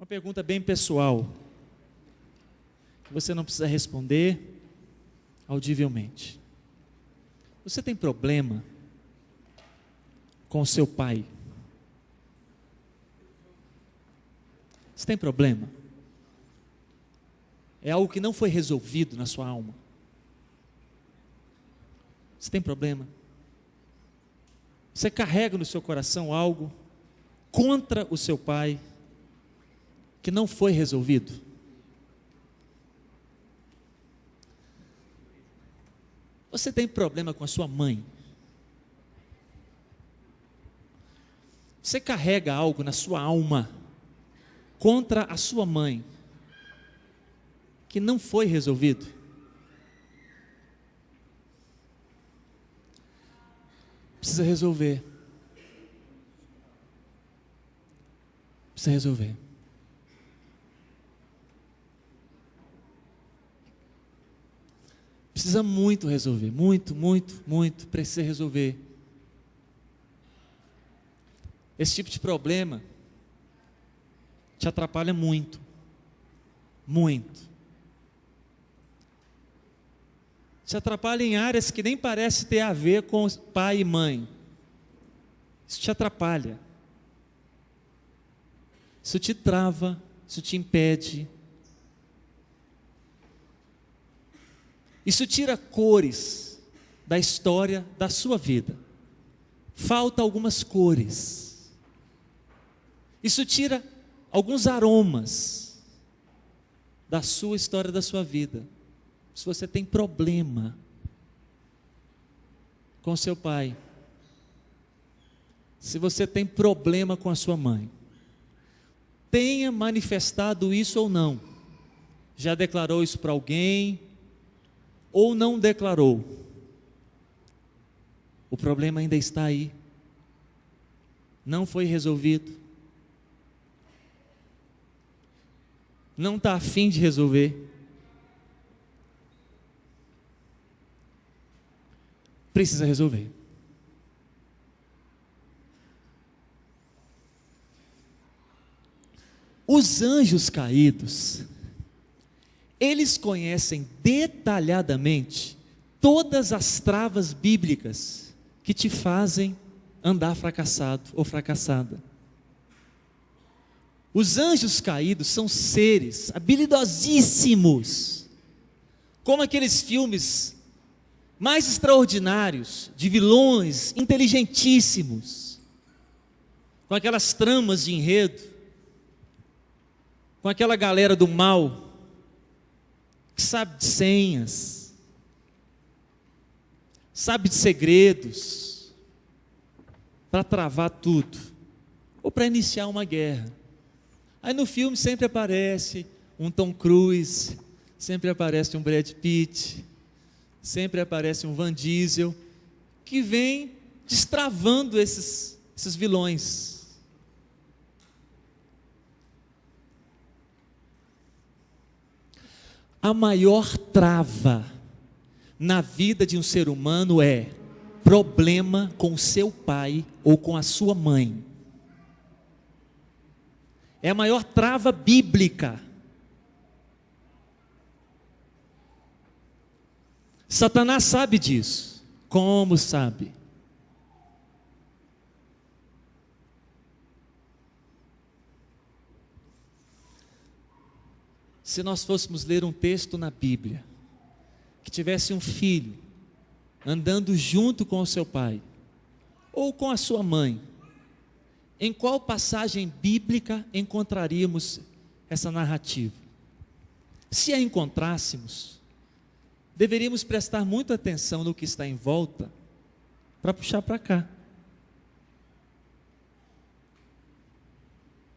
Uma pergunta bem pessoal, que você não precisa responder audivelmente. Você tem problema com o seu pai? Você tem problema? É algo que não foi resolvido na sua alma? Você tem problema? Você carrega no seu coração algo contra o seu pai que não foi resolvido? Você tem problema com a sua mãe? Você carrega algo na sua alma contra a sua mãe que não foi resolvido? Precisa resolver. Precisa resolver. Precisa muito resolver, muito, precisa resolver. Esse tipo de problema te atrapalha muito. Te atrapalha em áreas que nem parece ter a ver com pai e mãe. Isso te atrapalha. Isso te trava, isso te impede. Isso tira cores da história da sua vida. Falta algumas cores. Isso tira alguns aromas da sua história, da sua vida. Se você tem problema com seu pai, se você tem problema com a sua mãe, tenha manifestado isso ou não, já declarou isso para alguém, ou não declarou, o problema ainda está aí, não foi resolvido, não está a fim de resolver, precisa resolver. Os anjos caídos, eles conhecem detalhadamente todas as travas bíblicas que te fazem andar fracassado ou fracassada. Os anjos caídos são seres habilidosíssimos, como aqueles filmes mais extraordinários, de vilões inteligentíssimos, com aquelas tramas de enredo, com aquela galera do mal, que sabe de senhas, sabe de segredos, para travar tudo, ou para iniciar uma guerra. Aí no filme sempre aparece um Tom Cruise, sempre aparece um Brad Pitt, sempre aparece um Van Diesel, que vem destravando esses vilões. A maior trava na vida de um ser humano é problema com seu pai ou com a sua mãe. É a maior trava bíblica. Satanás sabe disso. Como sabe? Se nós fôssemos ler um texto na Bíblia, que tivesse um filho andando junto com o seu pai, ou com a sua mãe, em qual passagem bíblica encontraríamos essa narrativa? Se a encontrássemos, deveríamos prestar muita atenção no que está em volta, para puxar para cá.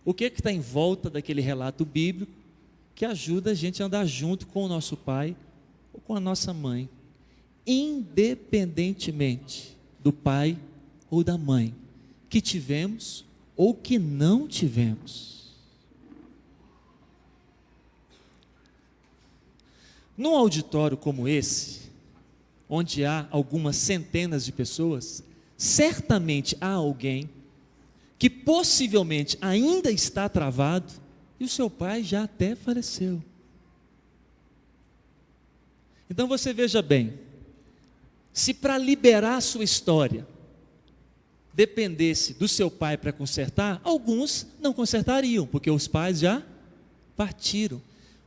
O que está em volta daquele relato bíblico, que ajuda a gente a andar junto com o nosso pai ou com a nossa mãe, independentemente do pai ou da mãe que tivemos ou que não tivemos. Num auditório como esse, onde há algumas centenas de pessoas, certamente há alguém que possivelmente ainda está travado E o seu pai já até faleceu. Então você veja bem, se para liberar a sua história dependesse do seu pai para consertar, alguns não consertariam, porque os pais já partiram.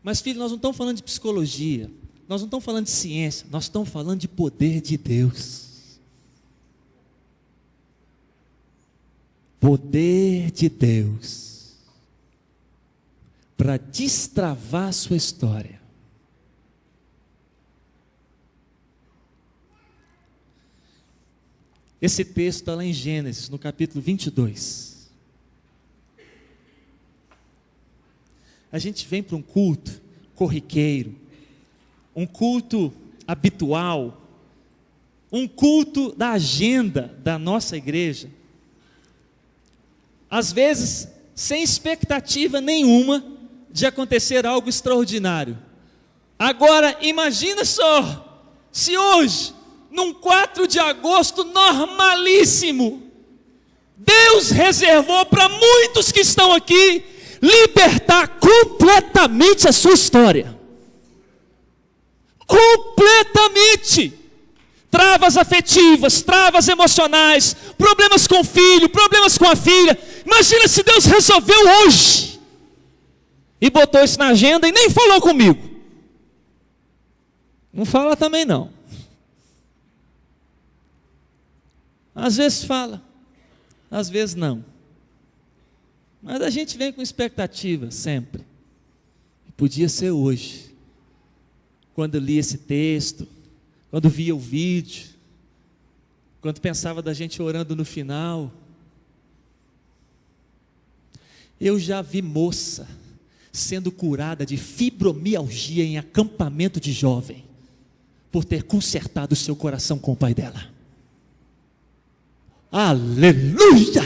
Mas filho, nós não estamos falando de psicologia, nós não estamos falando de ciência, nós estamos falando de poder de Deus. Poder de Deus para destravar a sua história. Esse texto está lá em Gênesis, no capítulo 22. A gente vem para um culto corriqueiro, um culto habitual, um culto da agenda da nossa igreja, às vezes sem expectativa nenhuma de acontecer algo extraordinário. Agora imagina só, se hoje, num 4 de agosto normalíssimo, Deus reservou para muitos que estão aqui libertar completamente a sua história. Completamente. Travas afetivas, travas emocionais, problemas com o filho, problemas com a filha. Imagina se Deus resolveu hoje e botou isso na agenda e nem falou comigo. Não fala também não. Às vezes fala, às vezes não. Mas a gente vem com expectativa sempre. E podia ser hoje. Quando eu li esse texto, quando via o vídeo, quando pensava da gente orando no final. Eu já vi moça sendo curada de fibromialgia em acampamento de jovem, por ter consertado o seu coração com o pai dela. Aleluia!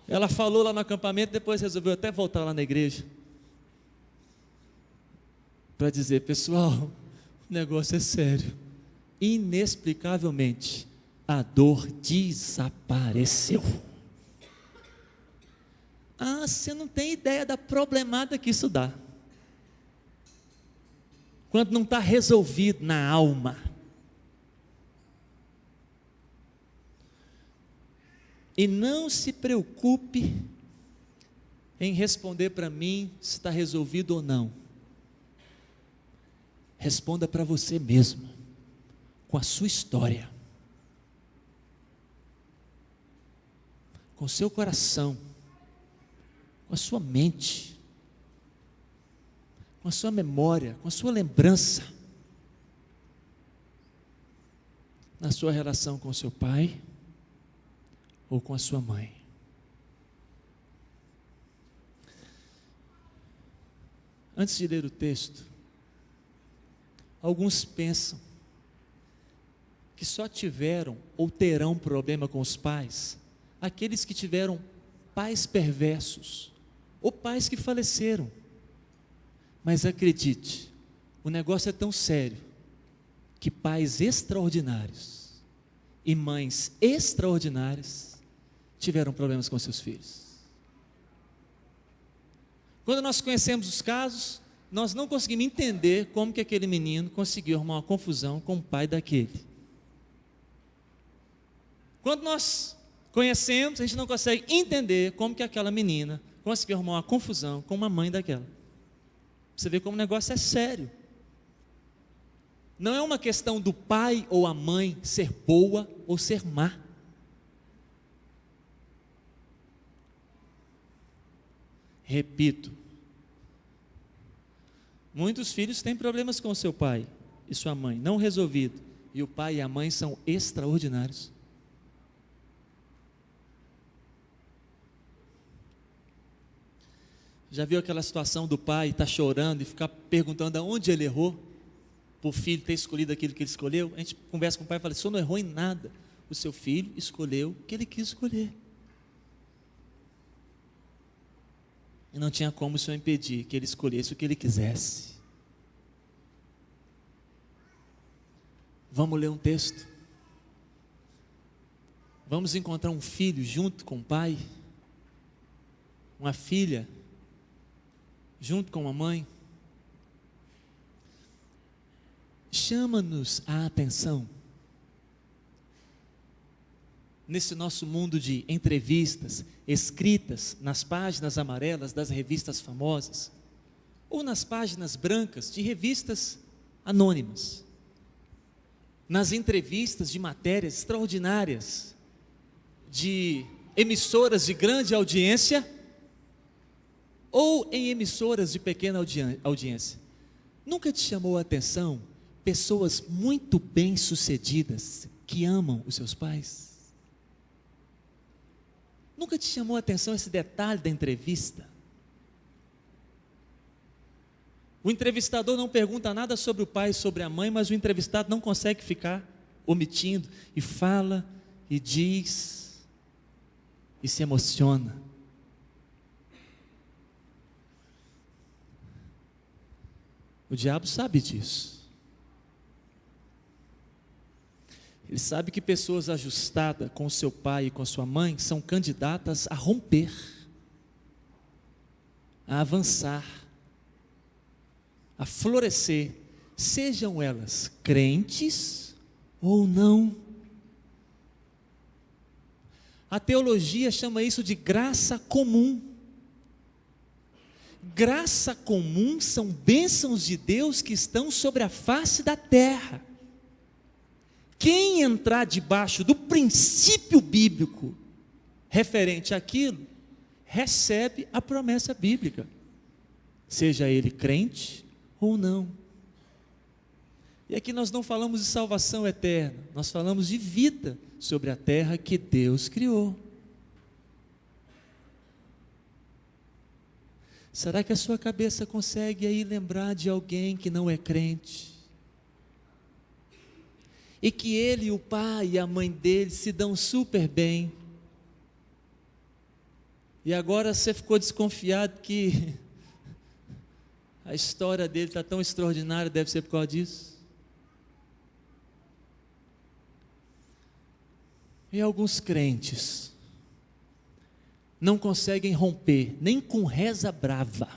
Ela falou lá no acampamento, depois resolveu até voltar lá na igreja para dizer: pessoal, o negócio é sério. Inexplicavelmente, a dor desapareceu. Ah, você não tem ideia da problemada que isso dá. Quando não está resolvido na alma. E não se preocupe em responder para mim se está resolvido ou não. Responda para você mesmo, com a sua história, com o seu coração, com a sua mente, com a sua memória, com a sua lembrança, na sua relação com o seu pai ou com a sua mãe. Antes de ler o texto, alguns pensam que só tiveram ou terão problema com os pais aqueles que tiveram pais perversos ou pais que faleceram. Mas acredite, o negócio é tão sério que pais extraordinários e mães extraordinárias tiveram problemas com seus filhos. Quando nós conhecemos os casos, nós não conseguimos entender como que aquele menino conseguiu arrumar uma confusão com o pai daquele. Quando nós conhecemos, a gente não consegue entender como que aquela menina conseguiu arrumar uma confusão com uma mãe daquela. Você vê como o negócio é sério. Não é uma questão do pai ou a mãe ser boa ou ser má. Repito, muitos filhos têm problemas com seu pai e sua mãe, não resolvido, e o pai e a mãe são extraordinários. Já viu aquela situação do pai estar chorando e ficar perguntando aonde ele errou, por o filho ter escolhido aquilo que ele escolheu? A gente conversa com o pai e fala: o senhor não errou em nada, o seu filho escolheu o que ele quis escolher. E não tinha como o senhor impedir que ele escolhesse o que ele quisesse. Vamos ler um texto. Vamos encontrar um filho junto com o pai, uma filha junto com a mãe. Chama-nos a atenção, nesse nosso mundo de entrevistas escritas nas páginas amarelas das revistas famosas, ou nas páginas brancas de revistas anônimas, nas entrevistas de matérias extraordinárias, de emissoras de grande audiência, ou em emissoras de pequena audiência. Nunca te chamou a atenção pessoas muito bem-sucedidas que amam os seus pais? Nunca te chamou a atenção esse detalhe da entrevista? O entrevistador não pergunta nada sobre o pai e sobre a mãe, mas o entrevistado não consegue ficar omitindo, e fala, e diz, e se emociona. O diabo sabe disso. Ele sabe que pessoas ajustadas com o seu pai e com a sua mãe são candidatas a romper, a avançar, a florescer, sejam elas crentes ou não. A teologia chama isso de graça comum. Graça comum são bênçãos de Deus que estão sobre a face da terra. Quem entrar debaixo do princípio bíblico referente àquilo, recebe a promessa bíblica, seja ele crente ou não. E aqui nós não falamos de salvação eterna, nós falamos de vida sobre a terra que Deus criou. Será que a sua cabeça consegue aí lembrar de alguém que não é crente? E que ele, o pai e a mãe dele se dão super bem. E agora você ficou desconfiado que a história dele está tão extraordinária, deve ser por causa disso. E alguns crentes não conseguem romper, nem com reza brava.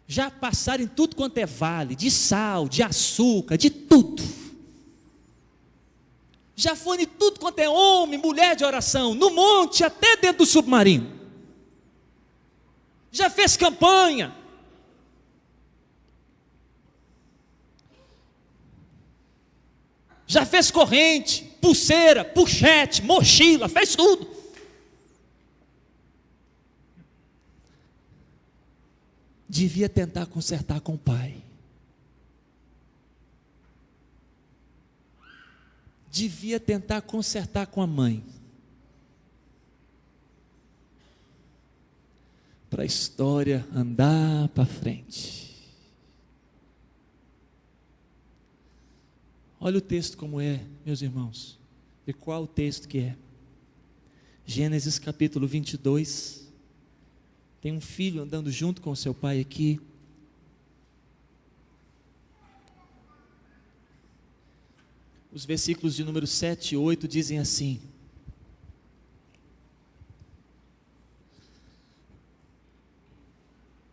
Já passaram em tudo quanto é vale, de sal, de açúcar, de tudo. Já foram em tudo quanto é homem, mulher de oração, no monte, até dentro do submarino. Já fez campanha. Já fez corrente, pulseira, pochete, mochila, fez tudo. Devia tentar consertar com o pai. Devia tentar consertar com a mãe. Para a história andar para frente. Olha o texto como é, meus irmãos. E qual o texto que é? Gênesis capítulo 22. Tem um filho andando junto com o seu pai aqui. Os versículos de número 7 e 8 dizem assim: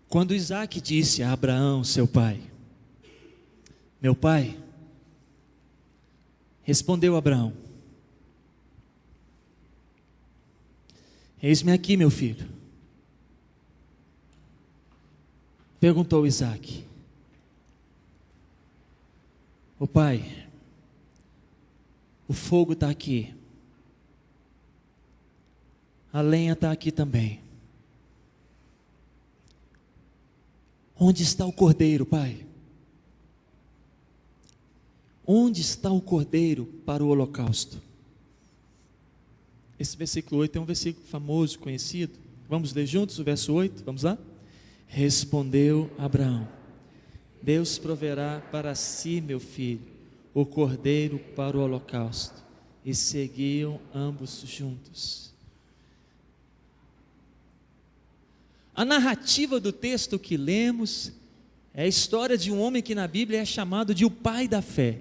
Quando Isaque disse a Abraão, seu pai: Meu pai, respondeu Abraão: Eis-me aqui, meu filho. Perguntou Isaque: Ô pai, o fogo está aqui, a lenha está aqui também. Onde está o cordeiro, pai? Onde está o cordeiro para o holocausto? Esse versículo 8 é um versículo famoso, conhecido. Vamos ler juntos o verso 8? Vamos lá? Respondeu Abraão: Deus proverá para si, meu filho, o cordeiro para o holocausto. E seguiam ambos juntos. A narrativa do texto que lemos é a história de um homem que na Bíblia é chamado de o pai da fé.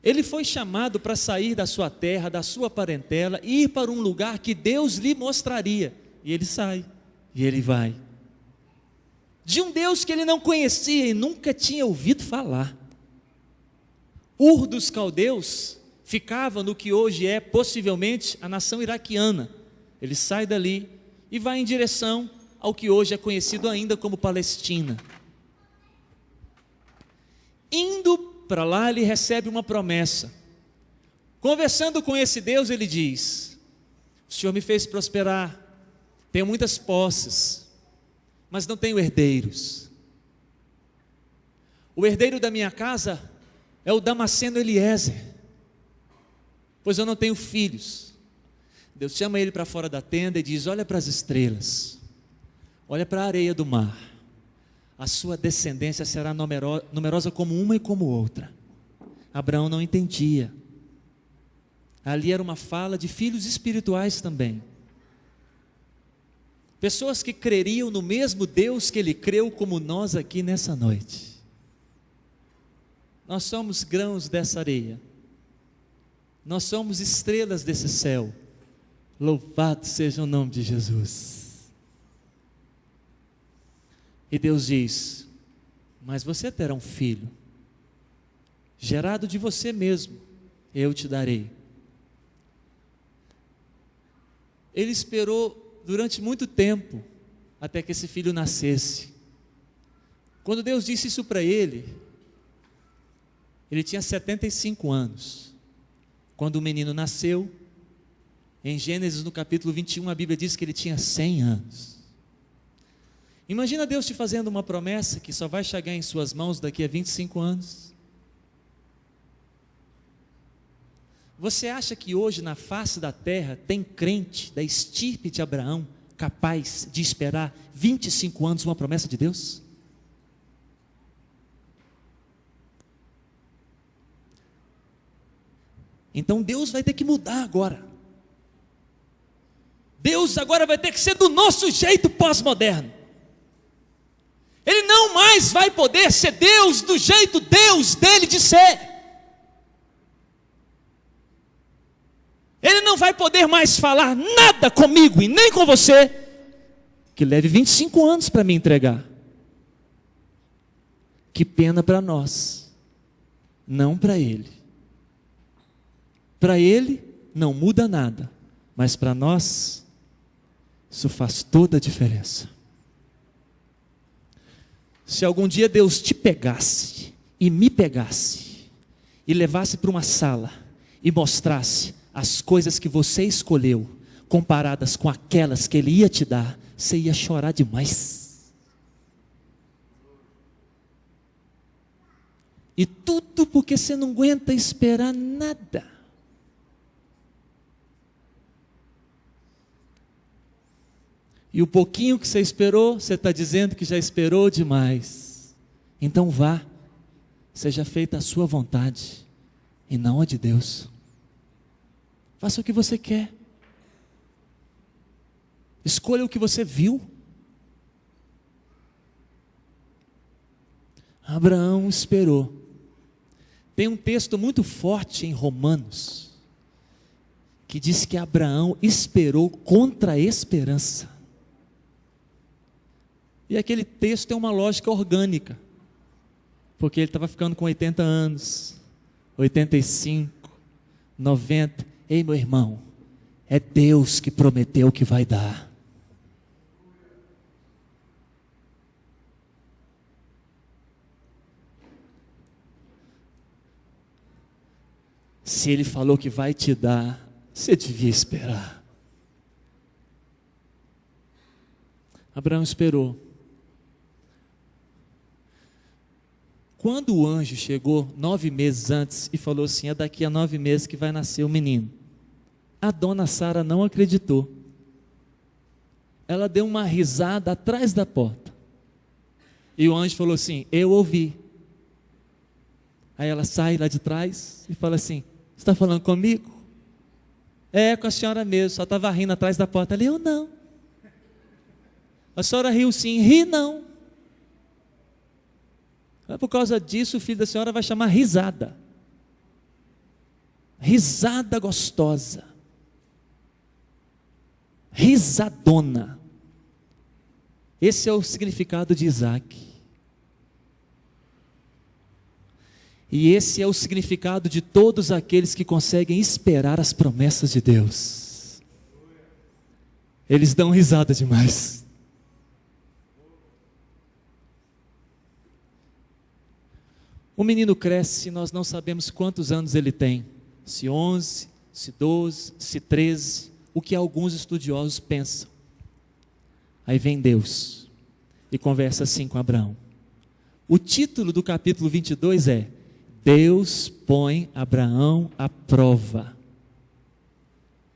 Ele foi chamado para sair da sua terra, da sua parentela, e ir para um lugar que Deus lhe mostraria. E ele sai, e ele vai. De um Deus que ele não conhecia e nunca tinha ouvido falar. Ur dos Caldeus ficava no que hoje é possivelmente a nação iraquiana. Ele sai dali e vai em direção ao que hoje é conhecido ainda como Palestina. Indo para lá, ele recebe uma promessa. Conversando com esse Deus, ele diz: o Senhor me fez prosperar, tenho muitas posses, mas não tenho herdeiros. O herdeiro da minha casa é o Damasceno Eliezer, pois eu não tenho filhos. Deus chama ele para fora da tenda e diz: olha para as estrelas, olha para a areia do mar, a sua descendência será numerosa como uma e como outra. Abraão não entendia. Ali era uma fala de filhos espirituais também. Pessoas que creriam no mesmo Deus que ele creu, como nós aqui nessa noite. Nós somos grãos dessa areia. Nós somos estrelas desse céu. Louvado seja o nome de Jesus. E Deus diz: mas você terá um filho, gerado de você mesmo, eu te darei. Ele esperou durante muito tempo, até que esse filho nascesse. Quando Deus disse isso para ele, ele tinha 75 anos. Quando o menino nasceu, em Gênesis no capítulo 21, a Bíblia diz que ele tinha 100 anos. Imagina Deus te fazendo uma promessa que só vai chegar em suas mãos daqui a 25 anos. Você acha que hoje na face da terra tem crente da estirpe de Abraão capaz de esperar 25 anos uma promessa de Deus? Então Deus vai ter que mudar agora. Deus agora vai ter que ser do nosso jeito pós-moderno. Ele não mais vai poder ser Deus do jeito Deus dele de ser. Ele não vai poder mais falar nada comigo e nem com você que leve 25 anos para me entregar. Que pena para nós, não para ele. Para ele não muda nada, mas para nós isso faz toda a diferença. Se algum dia Deus te pegasse e me pegasse e levasse para uma sala e mostrasse as coisas que você escolheu comparadas com aquelas que Ele ia te dar, você ia chorar demais. E tudo porque você não aguenta esperar nada. E o pouquinho que você esperou, você está dizendo que já esperou demais. Então vá, seja feita a sua vontade e não a de Deus. Faça o que você quer. Escolha o que você viu. Abraão esperou. Tem um texto muito forte em Romanos que diz que Abraão esperou contra a esperança. E aquele texto tem uma lógica orgânica, porque ele estava ficando com 80 anos, 85, 90. Ei, meu irmão, é Deus que prometeu que vai dar. Se Ele falou que vai te dar, você devia esperar. Abraão esperou. Quando o anjo chegou 9 meses antes e falou assim: é daqui a 9 meses que vai nascer o menino, a dona Sara não acreditou. Ela deu uma risada atrás da porta. E o anjo falou assim: eu ouvi. Aí ela sai lá de trás e fala assim: você está falando comigo? É, com a senhora mesmo, só estava rindo atrás da porta. Eu não. A senhora riu sim, ri não. Por causa disso, o filho da senhora vai chamar risada. risada gostosa, risadona. Esse é o significado de Isaac. E esse é o significado de todos aqueles que conseguem esperar as promessas de Deus. Eles dão risada demais. O menino cresce e nós não sabemos quantos anos ele tem. Se 11, se 12, se 13, o que alguns estudiosos pensam. Aí vem Deus e conversa assim com Abraão. O título do capítulo 22 é: Deus põe Abraão à prova.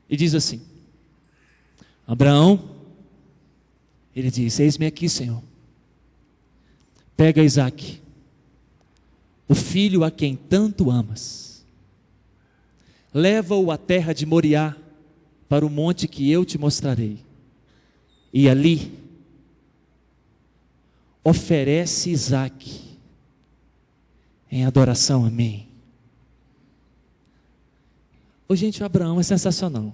E diz assim: Abraão, ele diz: eis-me aqui, Senhor. Pega Isaque, o filho a quem tanto amas. Leva-o à terra de Moriá, para o monte que eu te mostrarei. E ali, oferece Isaque em adoração a mim. Ô, gente, o Abraão é sensacional.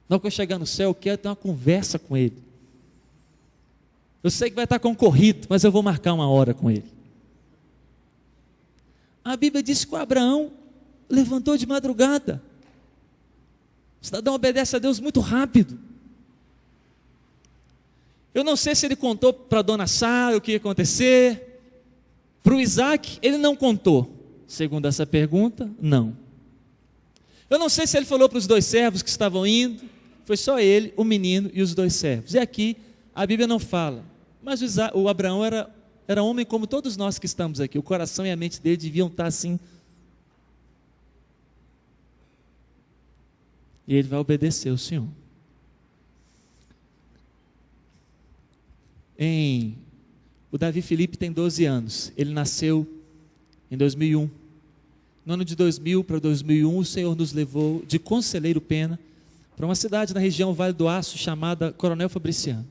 Na hora que eu chegar no céu, eu quero ter uma conversa com ele. Eu sei que vai estar concorrido, mas eu vou marcar uma hora com ele. A Bíblia diz que o Abraão levantou de madrugada. O cidadão obedece a Deus muito rápido. Eu não sei se ele contou para a dona Sara o que ia acontecer. Para o Isaac, ele não contou. Segundo essa pergunta, não. Eu não sei se ele falou para os 2 servos que estavam indo. Foi só ele, o menino e os 2 servos. E aqui, a Bíblia não fala. Mas o Abraão era homem como todos nós que estamos aqui. O coração e a mente dele deviam estar assim. E ele vai obedecer o Senhor. O Davi Felipe tem 12 anos. Ele nasceu em 2001. No ano de 2000 para 2001, o Senhor nos levou de Conselheiro Pena para uma cidade na região Vale do Aço chamada Coronel Fabriciano.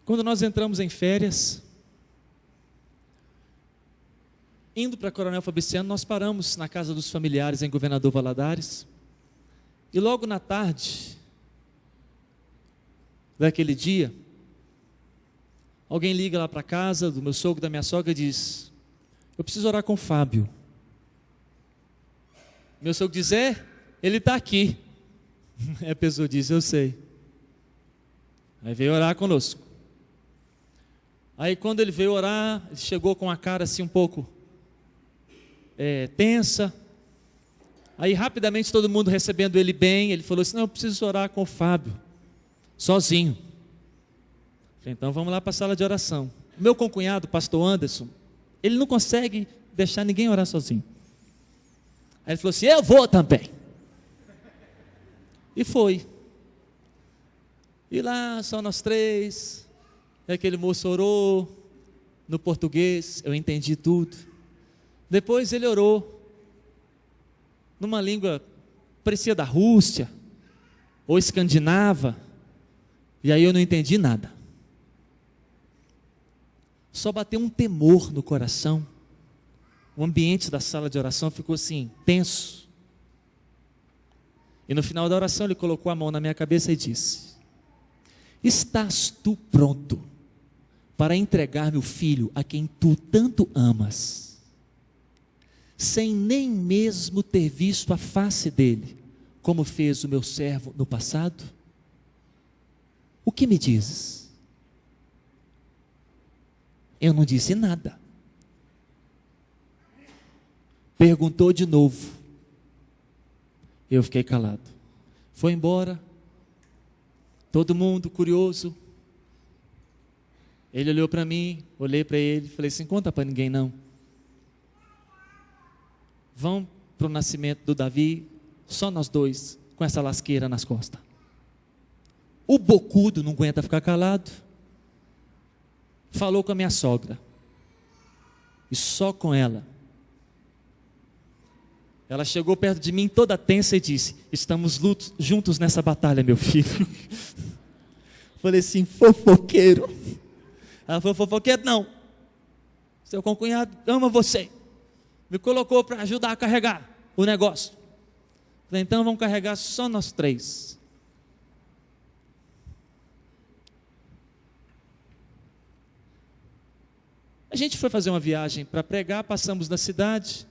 Quando nós entramos em férias, indo para Coronel Fabriciano, nós paramos na casa dos familiares em Governador Valadares. E logo na tarde daquele dia, alguém liga lá para casa do meu sogro, da minha sogra, e diz: eu preciso orar com o Fábio. Meu sogro diz: ele está aqui. Aí a pessoa diz: eu sei. Aí veio orar conosco. Aí quando ele veio orar, ele chegou com a cara assim um pouco tensa. Aí rapidamente todo mundo recebendo ele bem, ele falou assim: não, eu preciso orar com o Fábio, sozinho. Falei: então vamos lá para a sala de oração. Meu concunhado, pastor Anderson, ele não consegue deixar ninguém orar sozinho. Aí ele falou assim: eu vou também. E foi. E lá, só nós 3. E aquele moço orou no português, eu entendi tudo. Depois ele orou numa língua parecia da Rússia ou escandinava, e aí eu não entendi nada. Só bateu um temor no coração. O ambiente da sala de oração ficou assim, tenso. E no final da oração ele colocou a mão na minha cabeça e disse: estás tu pronto para entregar-me o filho a quem tu tanto amas, sem nem mesmo ter visto a face dele, como fez o meu servo no passado? O que me dizes? Eu não disse nada. Perguntou de novo. Eu fiquei calado. Foi embora. Todo mundo curioso. Ele olhou para mim, olhei para ele, falei assim: conta para ninguém não. Vão para o nascimento do Davi, só nós 2, com essa lasqueira nas costas. O bocudo não aguenta ficar calado. Falou com a minha sogra. E só com ela. Ela chegou perto de mim toda tensa e disse: estamos juntos nessa batalha, meu filho. Falei assim: fofoqueiro. Ela falou: fofoqueiro não. Seu concunhado ama você. Me colocou para ajudar a carregar o negócio. Falei, então vamos carregar só nós 3. A gente foi fazer uma viagem para pregar, passamos na cidade.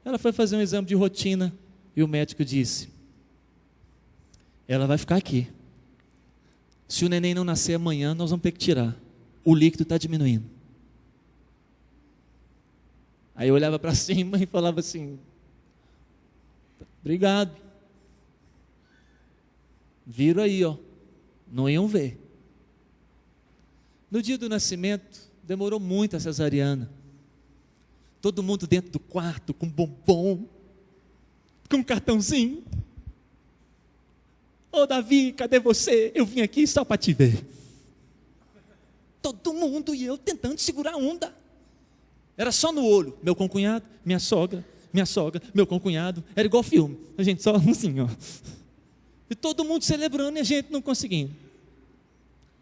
Ela foi fazer um exame de rotina e o médico disse: ela vai ficar aqui. Se o neném não nascer amanhã, nós vamos ter que tirar. O líquido está diminuindo. Aí eu olhava para cima e falava assim: obrigado. Viram aí, ó. Não iam ver. No dia do nascimento, demorou muito a cesariana. Todo mundo dentro do quarto, com bombom, com cartãozinho. Ô Davi, cadê você? Eu vim aqui só para te ver. Todo mundo e eu tentando segurar a onda. Era só no olho. Meu concunhado, minha sogra, meu concunhado. Era igual filme. A gente só assim, ó. E todo mundo celebrando e a gente não conseguindo.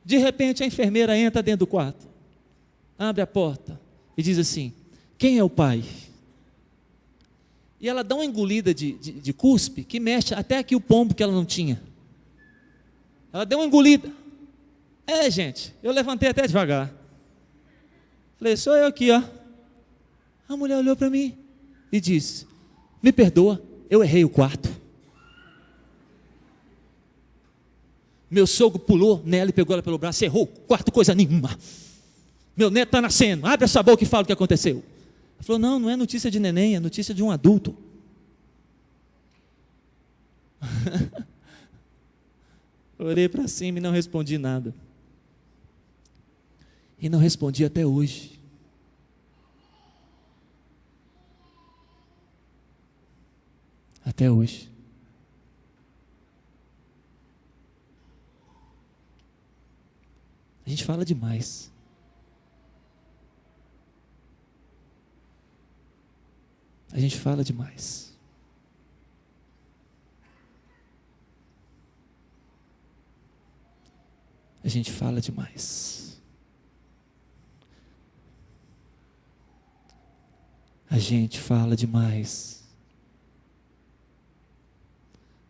De repente a enfermeira entra dentro do quarto, abre a porta e diz assim: quem é o pai? E ela dá uma engolida de cuspe que mexe até aqui o pombo que ela não tinha. Ela deu uma engolida. Gente, eu levantei até devagar. Falei, sou eu aqui, ó. A mulher olhou para mim e disse: me perdoa, eu errei o quarto. Meu sogro pulou nela e pegou ela pelo braço, errou, quarto coisa nenhuma. Meu neto está nascendo, abre essa boca e fala o que aconteceu. Ela falou, não é notícia de neném, é notícia de um adulto. Orei para cima e não respondi nada. E não respondi até hoje. Até hoje. A gente fala demais. A gente fala demais. A gente fala demais. A gente fala demais.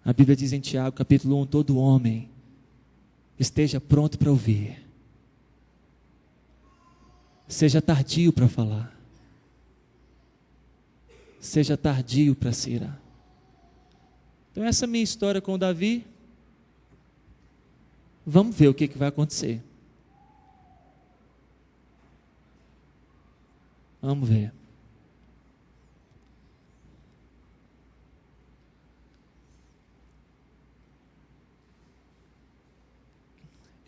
A Bíblia diz em Tiago, capítulo 1, todo homem esteja pronto para ouvir. Seja tardio para falar. Seja tardio para se irar. Então essa é a minha história com o Davi. Vamos ver o que vai acontecer. Vamos ver.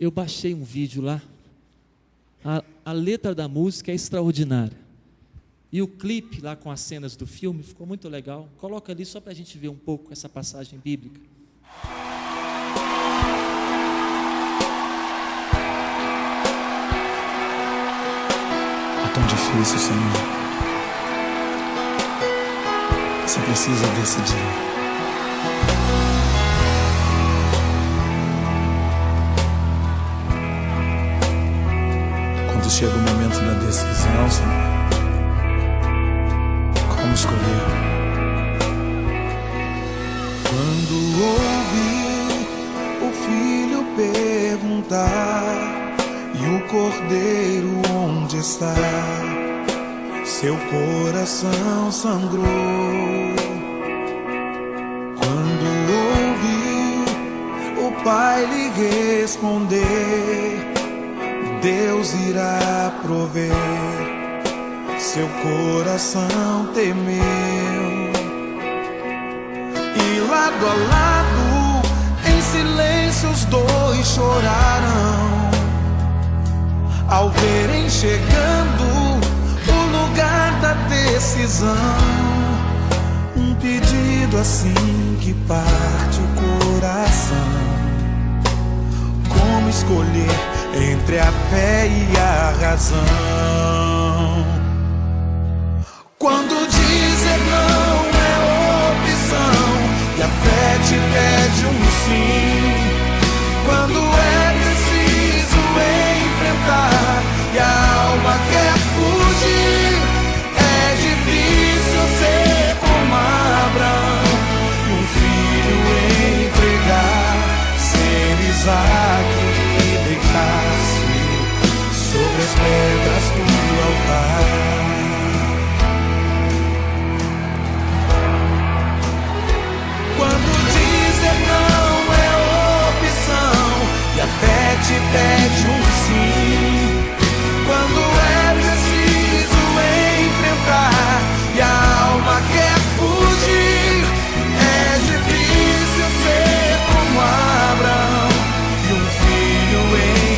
Eu baixei um vídeo lá. A letra da música é extraordinária. E o clipe lá com as cenas do filme ficou muito legal. Coloca ali só para a gente ver um pouco essa passagem bíblica. É tão difícil, Senhor. Você precisa decidir. Quando chega o momento da decisão, Senhor, como escolher? Quando ouvi o filho perguntar e o cordeiro onde está, seu coração sangrou. Quando ouvi o pai lhe responder, Deus irá prover, seu coração temeu. E lado a lado, em silêncio os dois choraram, ao verem chegando o lugar da decisão. Um pedido assim que parte o coração. Como escolher entre a fé e a razão? Quando dizer não é opção e a fé te pede um sim, quando é preciso enfrentar e a alma quer fugir, é difícil ser Quando dizer não é opção e a fé te pede um sim, quando é preciso enfrentar e a alma quer fugir, é difícil ser como Abraão e um filho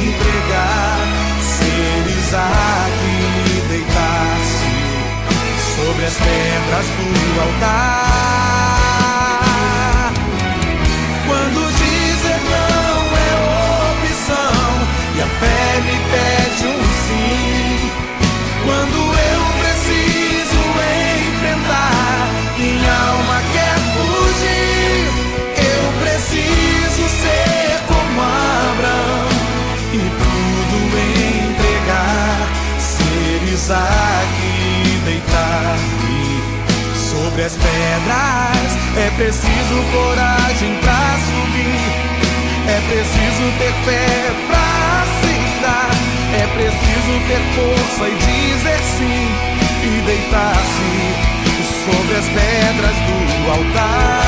entregar, ser Isaac e deitar-se sobre as pedras do altar. Quando dizer não é opção e a fé me pede um sim, quando eu preciso enfrentar, minha alma quer fugir, eu preciso ser como Abraão e tudo entregar, ser Isaac e deitar-me sobre as pedras. É preciso coragem pra subir, é preciso ter fé pra aceitar, é preciso ter força e dizer sim e deitar-se sobre as pedras do altar.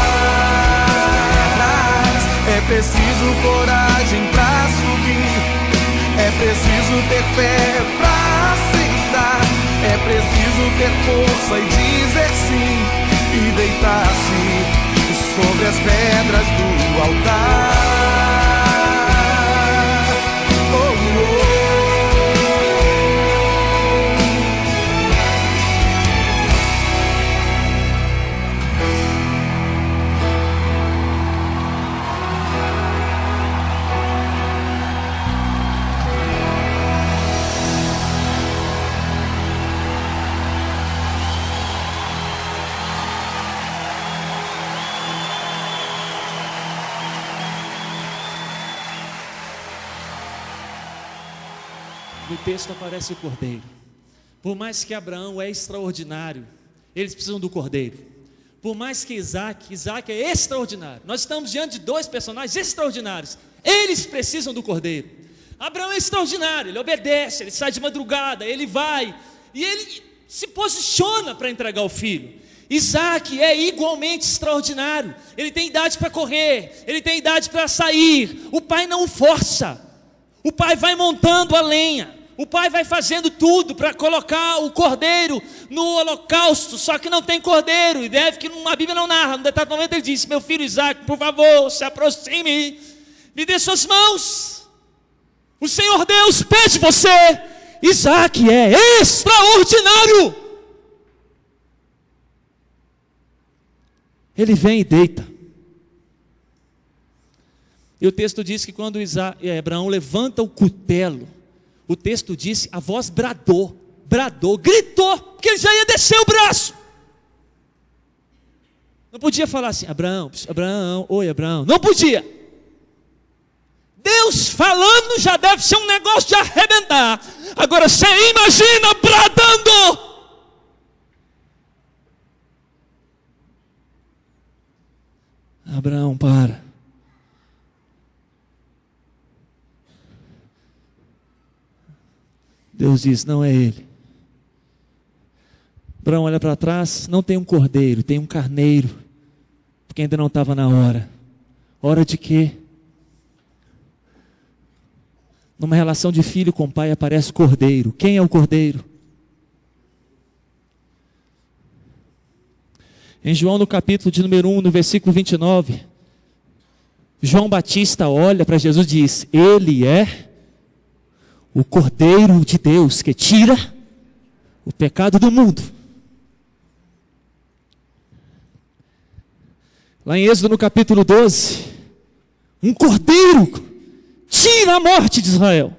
É preciso coragem pra subir, é preciso ter fé pra aceitar, é preciso ter força e dizer sim e deitar-se sobre as pedras do altar. No texto aparece o cordeiro. Por mais que Abraão é extraordinário, eles precisam do cordeiro. Por mais que Isaac é extraordinário, nós estamos diante de dois personagens extraordinários, eles precisam do cordeiro. Abraão é extraordinário, ele obedece, ele sai de madrugada, ele vai, e ele se posiciona para entregar o filho. Isaac é igualmente extraordinário, ele tem idade para correr, ele tem idade para sair, o pai não o força, o pai vai montando a lenha, o pai vai fazendo tudo para colocar o cordeiro no holocausto, só que não tem cordeiro, e deve que a Bíblia não narra, no determinado momento ele disse: meu filho Isaac, por favor, se aproxime, me dê suas mãos, o Senhor Deus pede você. Isaac é extraordinário, ele vem e deita, e o texto diz que quando Abraão levanta o cutelo, o texto diz, a voz bradou, gritou, porque ele já ia descer o braço. Não podia falar assim: Abraão, oi Abraão, não podia. Deus falando já deve ser um negócio de arrebentar. Agora você imagina bradando. Abraão, para. Deus diz: não é ele. Abraão olha para trás, não tem um cordeiro, tem um carneiro, porque ainda não estava na hora. Hora de quê? Numa relação de filho com pai aparece o cordeiro. Quem é o cordeiro? Em João no capítulo de número 1, no versículo 29, João Batista olha para Jesus e diz: ele é o Cordeiro de Deus que tira o pecado do mundo. Lá em Êxodo no capítulo 12, um cordeiro tira a morte de Israel.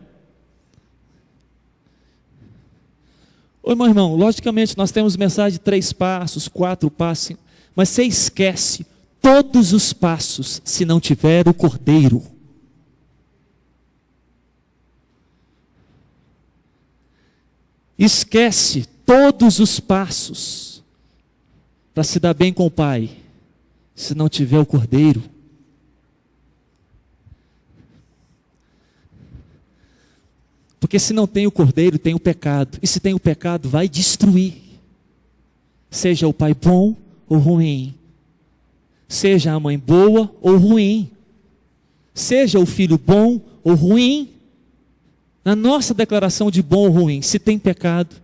Ô meu irmão, logicamente nós temos mensagem de 3 passos, 4 passos, mas você esquece todos os passos se não tiver o cordeiro. Esquece todos os passos para se dar bem com o pai, se não tiver o cordeiro. Porque se não tem o cordeiro, tem o pecado. E se tem o pecado, vai destruir. Seja o pai bom ou ruim. Seja a mãe boa ou ruim. Seja o filho bom ou ruim. Na nossa declaração de bom ou ruim, se tem pecado,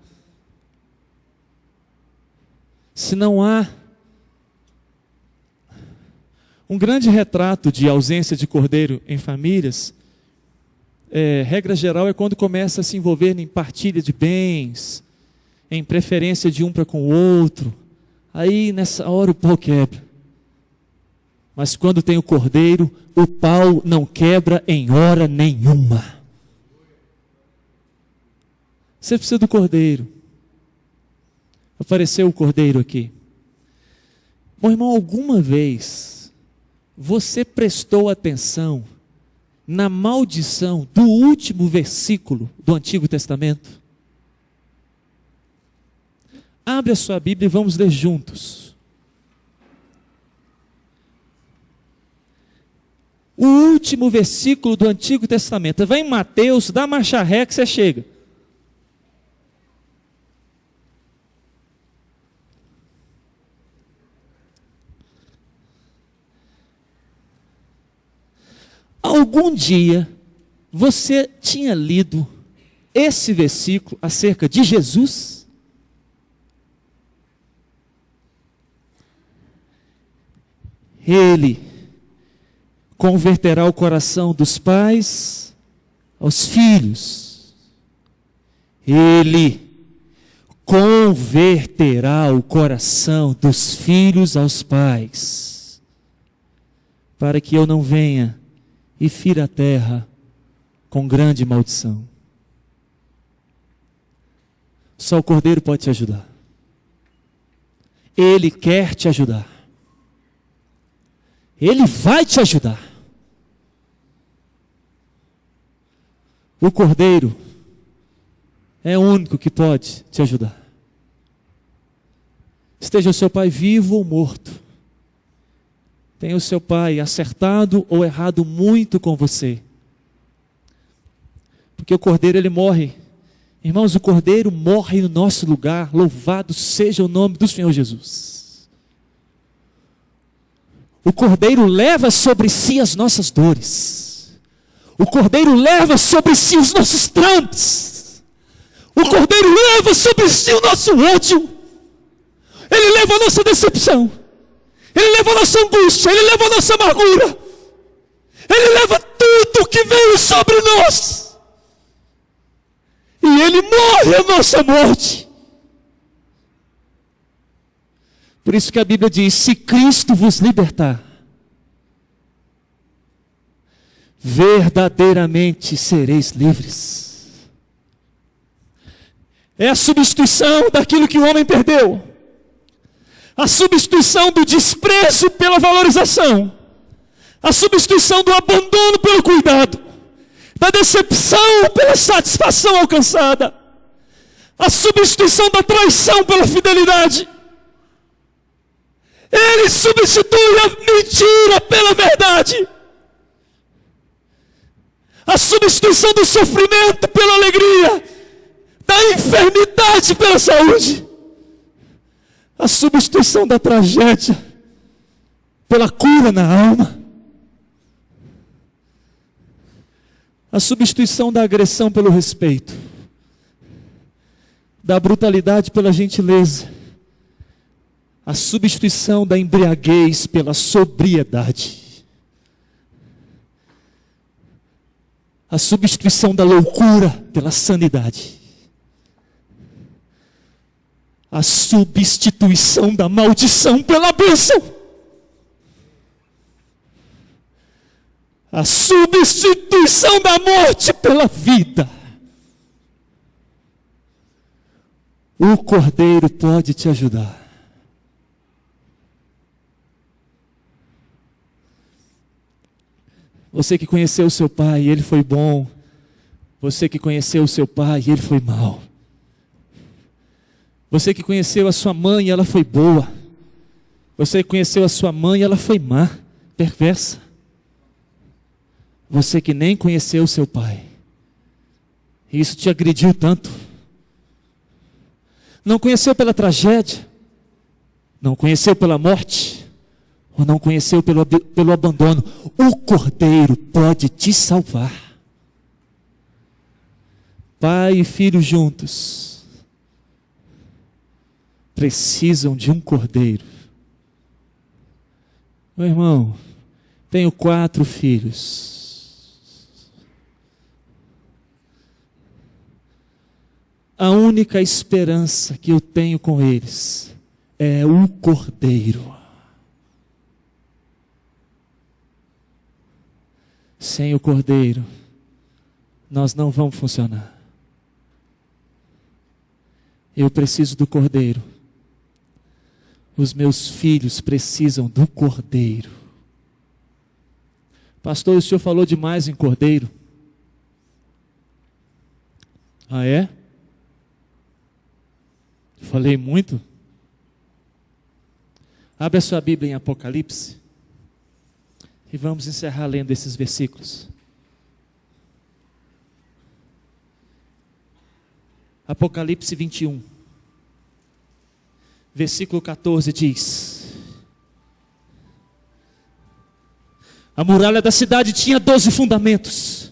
se não há um grande retrato de ausência de cordeiro em famílias, regra geral é quando começa a se envolver em partilha de bens, em preferência de um para com o outro. Aí nessa hora o pau quebra. Mas quando tem o cordeiro, o pau não quebra em hora nenhuma. Você precisa do cordeiro. Apareceu o cordeiro aqui. Meu irmão, alguma vez você prestou atenção na maldição do último versículo do Antigo Testamento? Abre a sua Bíblia e vamos ler juntos. O último versículo do Antigo Testamento. Vai em Mateus, dá marcha ré que você chega. Algum dia você tinha lido esse versículo acerca de Jesus? Ele converterá o coração dos pais aos filhos. Ele converterá o coração dos filhos aos pais, para que eu não venha e fira a terra com grande maldição. Só o Cordeiro pode te ajudar. Ele quer te ajudar. Ele vai te ajudar. O Cordeiro é o único que pode te ajudar. Esteja o seu pai vivo ou morto, tenha o seu pai acertado ou errado muito com você, porque o Cordeiro ele morre. Irmãos, o Cordeiro morre no nosso lugar. Louvado seja o nome do Senhor Jesus. O Cordeiro leva sobre si as nossas dores. O Cordeiro leva sobre si os nossos traumas. O Cordeiro leva sobre si o nosso ódio. Ele leva a nossa decepção. Ele leva a nossa angústia. Ele leva a nossa amargura. Ele leva tudo que veio sobre nós. E Ele morre a nossa morte. Por isso que a Bíblia diz: se Cristo vos libertar, verdadeiramente sereis livres. É a substituição daquilo que o homem perdeu. A substituição do desprezo pela valorização. A substituição do abandono pelo cuidado. Da decepção pela satisfação alcançada. A substituição da traição pela fidelidade. Ele substitui a mentira pela verdade. A substituição do sofrimento pela alegria. Da enfermidade pela saúde. A substituição da tragédia pela cura na alma. A substituição da agressão pelo respeito. Da brutalidade pela gentileza. A substituição da embriaguez pela sobriedade. A substituição da loucura pela sanidade. A substituição da maldição pela bênção. A substituição da morte pela vida. O Cordeiro pode te ajudar. Você que conheceu o seu pai e ele foi bom. Você que conheceu o seu pai e ele foi mau. Você que conheceu a sua mãe e ela foi boa. Você que conheceu a sua mãe e ela foi má, perversa. Você que nem conheceu o seu pai. E isso te agrediu tanto. Não conheceu pela tragédia, não conheceu pela morte, ou não conheceu pelo abandono. O Cordeiro pode te salvar. Pai e filho juntos precisam de um Cordeiro. Meu irmão, tenho 4 filhos. A única esperança que eu tenho com eles é o Cordeiro. Sem o Cordeiro, nós não vamos funcionar. Eu preciso do Cordeiro. Os meus filhos precisam do Cordeiro. Pastor, o senhor falou demais em Cordeiro. Ah, é? Falei muito? Abre a sua Bíblia em Apocalipse e vamos encerrar lendo esses versículos. Apocalipse 21, versículo 14 diz: a muralha da cidade tinha 12 fundamentos,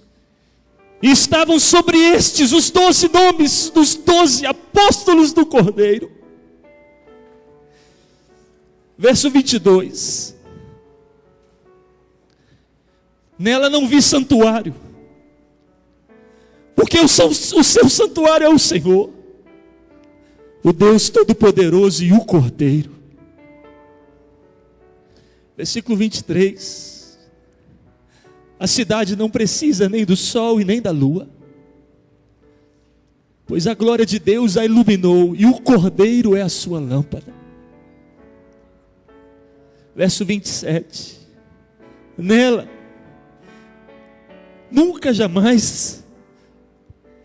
e estavam sobre estes os 12 nomes dos 12 apóstolos do Cordeiro. Verso 22. Nela não vi santuário, porque o seu santuário é o Senhor, o Deus Todo-Poderoso e o Cordeiro. Versículo 23. A cidade não precisa nem do sol e nem da lua, pois a glória de Deus a iluminou e o Cordeiro é a sua lâmpada. Verso 27. Nela nunca jamais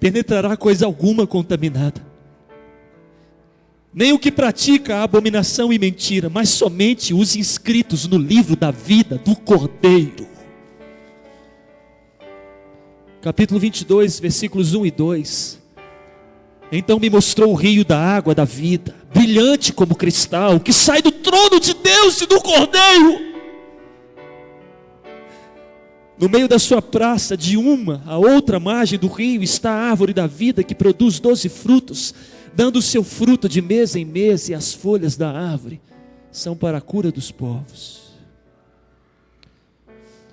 penetrará coisa alguma contaminada, nem o que pratica a abominação e mentira, mas somente os inscritos no livro da vida do Cordeiro. Capítulo 22, versículos 1 e 2. Então me mostrou o rio da água da vida, brilhante como cristal, que sai do trono de Deus e do Cordeiro. No meio da sua praça, de uma a outra margem do rio, está a árvore da vida, que produz 12 frutos, dando o seu fruto de mês em mês, e as folhas da árvore são para a cura dos povos.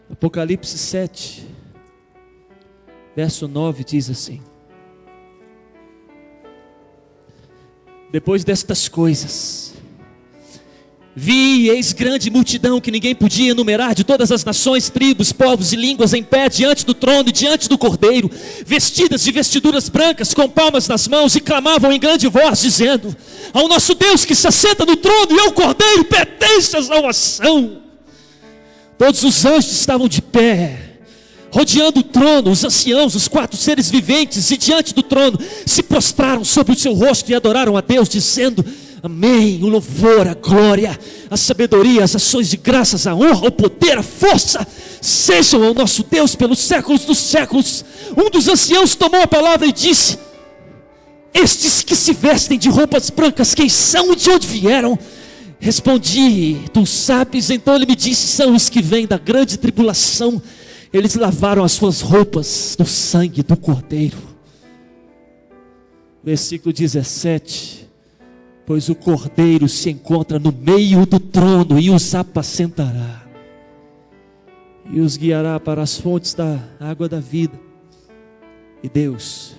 Apocalipse 7, verso 9 diz assim: depois destas coisas, vi e eis grande multidão que ninguém podia enumerar, de todas as nações, tribos, povos e línguas, em pé diante do trono e diante do Cordeiro, vestidas de vestiduras brancas, com palmas nas mãos, e clamavam em grande voz, dizendo: ao nosso Deus que se assenta no trono e ao Cordeiro pertence a salvação. Todos os anjos estavam de pé, rodeando o trono, os anciãos, os 4 seres viventes, e diante do trono se prostraram sobre o seu rosto e adoraram a Deus, dizendo: amém, o louvor, a glória, a sabedoria, as ações de graças, a honra, o poder, a força, sejam ao nosso Deus pelos séculos dos séculos. Um dos anciãos tomou a palavra e disse: estes que se vestem de roupas brancas, quem são e de onde vieram? Respondi: tu sabes. Então ele me disse: são os que vêm da grande tribulação. Eles lavaram as suas roupas no sangue do Cordeiro. Versículo 17. Pois o Cordeiro se encontra no meio do trono e os apacentará, e os guiará para as fontes da água da vida, e Deus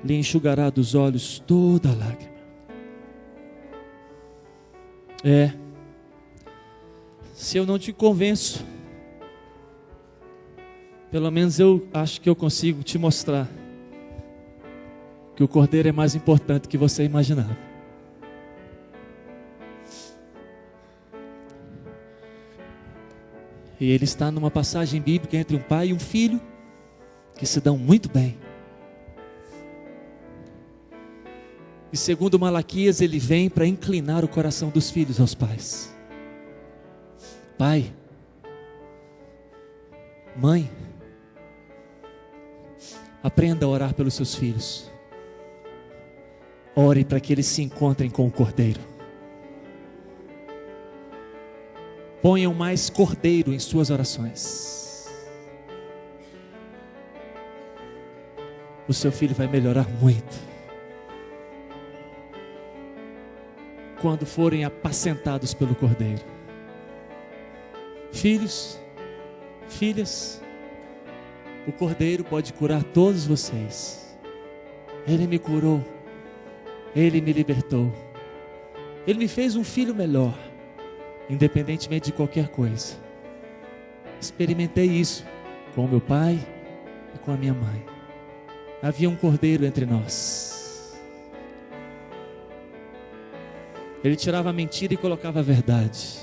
lhe enxugará dos olhos toda lágrima. Se eu não te convenço, pelo menos eu acho que eu consigo te mostrar que o Cordeiro é mais importante que você imaginava. E ele está numa passagem bíblica entre um pai e um filho que se dão muito bem. E segundo Malaquias, ele vem para inclinar o coração dos filhos aos pais. Pai, mãe, Aprenda a orar pelos seus filhos. Ore para que eles se encontrem com o Cordeiro. Ponham mais Cordeiro em suas orações. O seu filho vai melhorar muito quando forem apacentados pelo Cordeiro. Filhos, filhas, o Cordeiro pode curar todos vocês. Ele me curou, Ele me libertou, Ele me fez um filho melhor, independentemente de qualquer coisa. Experimentei isso com o meu pai e com a minha mãe. Havia um Cordeiro entre nós. Ele tirava a mentira e colocava a verdade.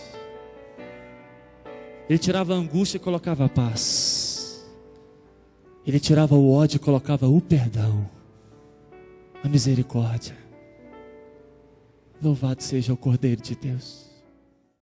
Ele tirava a angústia e colocava a paz. Ele tirava o ódio e colocava o perdão, a misericórdia. Louvado seja o Cordeiro de Deus.